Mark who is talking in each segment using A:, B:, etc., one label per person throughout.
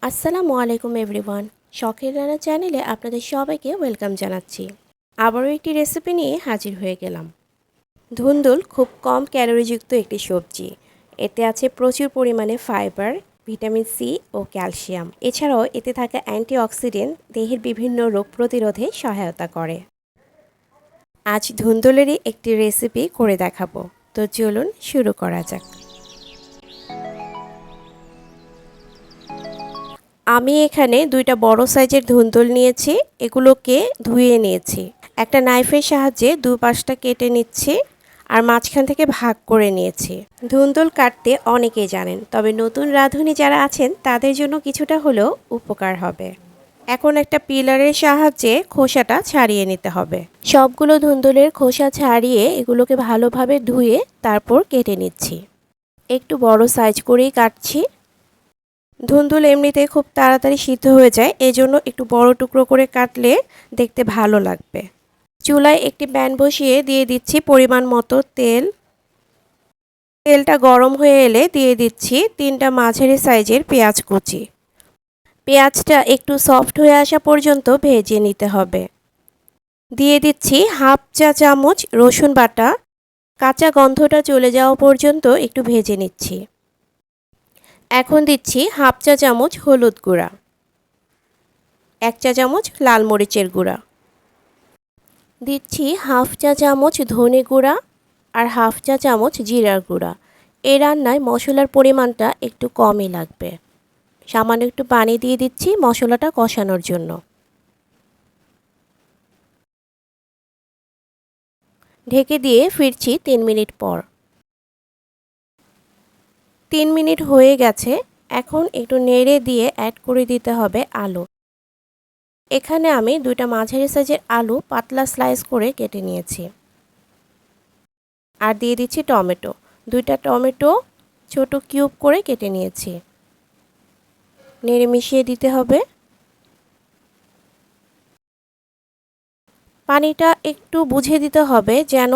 A: আসসালামু আলাইকুম এভরিওয়ান। শখের রান্না চ্যানেলে আপনাদের সবাইকে ওয়েলকাম জানাচ্ছি। আবারও একটি রেসিপি নিয়ে হাজির হয়ে গেলাম। ধুন্দুল খুব কম ক্যালোরিযুক্ত একটি সবজি। এতে আছে প্রচুর পরিমাণে ফাইবার, ভিটামিন সি ও ক্যালসিয়াম। এছাড়াও এতে থাকা অ্যান্টিঅক্সিডেন্ট দেহের বিভিন্ন রোগ প্রতিরোধে সহায়তা করে। আজ ধুন্দুলেরই একটি রেসিপি করে দেখাবো। তো চলুন শুরু করা যাক। আমি এখানে দুইটা বড় সাইজের ধুন্দুল নিয়েছি। এগুলোকে ধুয়ে নিয়েছি। একটা নাইফের সাহায্যে দুপাশটা কেটে নিচ্ছি আর মাঝখান থেকে ভাগ করে নিয়েছি। ধুন্দুল কাটতে অনেকেই জানেন, তবে নতুন রাঁধুনি যারা আছেন তাদের জন্য কিছুটা হলেও উপকার হবে। এখন একটা পিলারের সাহায্যে খোসাটা ছাড়িয়ে নিতে হবে। সবগুলো ধুন্দুলের খোসা ছাড়িয়ে এগুলোকে ভালোভাবে ধুয়ে তারপর কেটে নিচ্ছি। একটু বড় সাইজ করেই কাটছি। ধুন্দুল এমনিতে খুব তাড়াতাড়ি সিদ্ধ হয়ে যায়, এজন্য একটু বড় টুকরো করে কাটলে দেখতে ভালো লাগবে। চুলায় একটি প্যান বসিয়ে দিয়ে দিচ্ছি পরিমাণ মতো তেল। তেলটা গরম হয়ে এলে দিয়ে দিচ্ছি 3টা মাঝারি সাইজের পেঁয়াজ কুচি। পেঁয়াজটা একটু সফট হয়ে আসা পর্যন্ত ভেজে নিতে হবে। দিয়ে দিচ্ছি হাফ চা চামচ রসুন বাটা। কাঁচা গন্ধটা চলে যাওয়া পর্যন্ত একটু ভেজে নিচ্ছি। এখন দিচ্ছি হাফ চা চামচ হলুদ গুঁড়া, 1 চা চামচ লাল মরিচের গুঁড়া, দিচ্ছি হাফ চা চামচ ধনে গুঁড়া আর হাফ চা চামচ জিরার গুঁড়া। এই রান্নায় মশলার পরিমাণটা একটু কমই লাগবে। সামান্য একটু পানি দিয়ে দিচ্ছি মশলাটা কষানোর জন্য। ঢেকে দিয়ে ফিরছি 3 মিনিট পর। 3 মিনিট হয়ে গেছে। এখন একটু নেড়ে দিয়ে অ্যাড করে দিতে হবে আলু। এখানে আমি 2টা মাঝারি সাইজের আলু পাতলা স্লাইস করে কেটে নিয়েছি। আর দিয়ে দিচ্ছি টমেটো। 2টা টমেটো ছোট কিউব করে কেটে নিয়েছি। নেড়ে মিশিয়ে দিতে হবে। পানিটা একটু বুঝে দিতে হবে যেন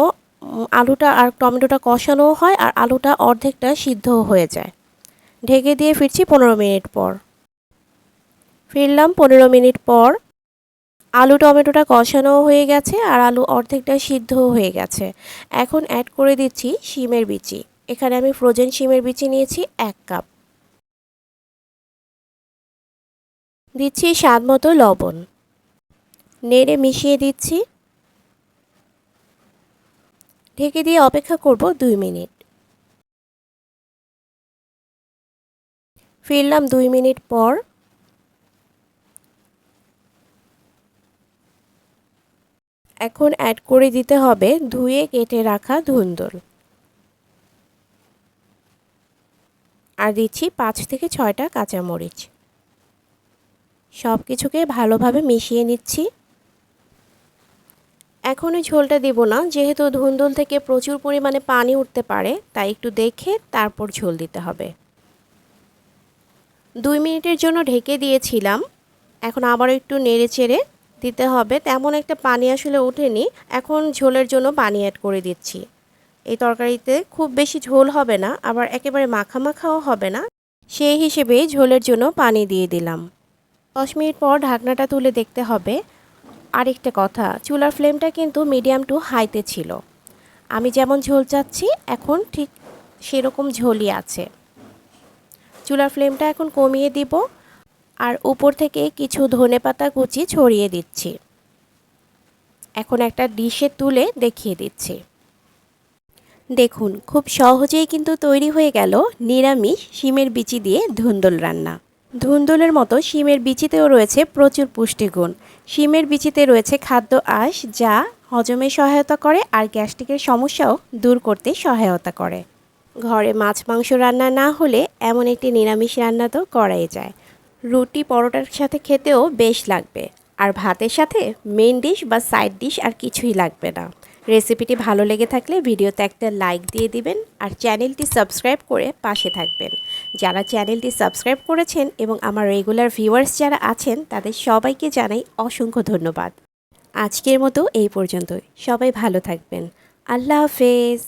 A: আলুটা আর টমেটোটা কষানো হয় আর আলুটা অর্ধেকটা সিদ্ধও হয়ে যায়। ঢেকে দিয়ে ফিরছি 15 মিনিট পর। ফিরলাম 15 মিনিট পর। আলু টমেটোটা কষানো হয়ে গেছে আর আলু অর্ধেকটা সিদ্ধও হয়ে গেছে। এখন অ্যাড করে দিচ্ছি শিমের বিচি। এখানে আমি ফ্রোজেন শিমের বিচি নিয়েছি 1 কাপ। দিচ্ছি স্বাদ মতো লবণ। নেড়ে মিশিয়ে দিচ্ছি। ঢেকে দিয়ে অপেক্ষা করব 2 মিনিট। ফিরলাম 2 মিনিট পর। এখন অ্যাড করে দিতে হবে ধুয়ে কেটে রাখা ধুন্দুল। আর দিচ্ছি 5 থেকে 6টা কাঁচামরিচ। সব কিছুকে ভালোভাবে মিশিয়ে নিচ্ছি। এখন এই ঝোলটা দিব না, যেহেতু ধুন্দুল থেকে প্রচুর পরিমাণে পানি উঠতে পারে, তাই একটু দেখে তারপর ঝোল দিতে হবে। 2 মিনিটের জন্য ঢেকে দিয়েছিলাম। এখন আবারও একটু নেড়ে চেড়ে দিতে হবে। তেমন একটা পানি আসলে ওঠেনি। এখন ঝোলের জন্য পানি অ্যাড করে দিচ্ছি। এই তরকারিতে খুব বেশি ঝোল হবে না, আবার একেবারে মাখা মাখাও হবে না, সেই হিসেবে ঝোলের জন্য পানি দিয়ে দিলাম। 10 মিনিট পর ঢাকনাটা তুলে দেখতে হবে। আরেকটা কথা, চুলার ফ্লেমটা কিন্তু মিডিয়াম টু হাইতে ছিল। আমি যেমন ঝোল চাচ্ছি এখন ঠিক সেরকম ঝোলই আছে। চুলার ফ্লেমটা এখন কমিয়ে দিব আর উপর থেকে কিছু ধনেপাতা কুচি ছড়িয়ে দিচ্ছি। এখন একটা ডিশে তুলে দেখিয়ে দিচ্ছি। দেখুন, খুব সহজেই কিন্তু তৈরি হয়ে গেল নিরামিষ শিমের বিচি দিয়ে ধুন্দুল রান্না। ধুন্দুলের মতো শিমের বিচিতেও রয়েছে প্রচুর পুষ্টিগুণ। শিমের বিচিতে রয়েছে খাদ্য আঁশ, যা হজমে সহায়তা করে আর গ্যাস্ট্রিকের সমস্যাও দূর করতে সহায়তা করে। ঘরে মাছ মাংস রান্না না হলে এমন একটি নিরামিষ রান্না তো করাই যায়। রুটি পরোটার সাথে খেতেও বেশ লাগবে। আর ভাতের সাথে মেইন ডিশ বা সাইড ডিশ আর কিছুই লাগবে না। রেসিপিটি ভালো লেগে থাকলে ভিডিওতে একটা লাইক দিয়ে দিবেন আর চ্যানেলটি সাবস্ক্রাইব করে পাশে থাকবেন। যারা চ্যানেলটি সাবস্ক্রাইব করেছেন এবং আমার রেগুলার ভিউয়ার্স যারা আছেন তাদের সবাইকে জানাই অসংখ্য ধন্যবাদ। আজকের মতো এই পর্যন্তই। সবাই ভালো থাকবেন। আল্লাহ হাফেজ।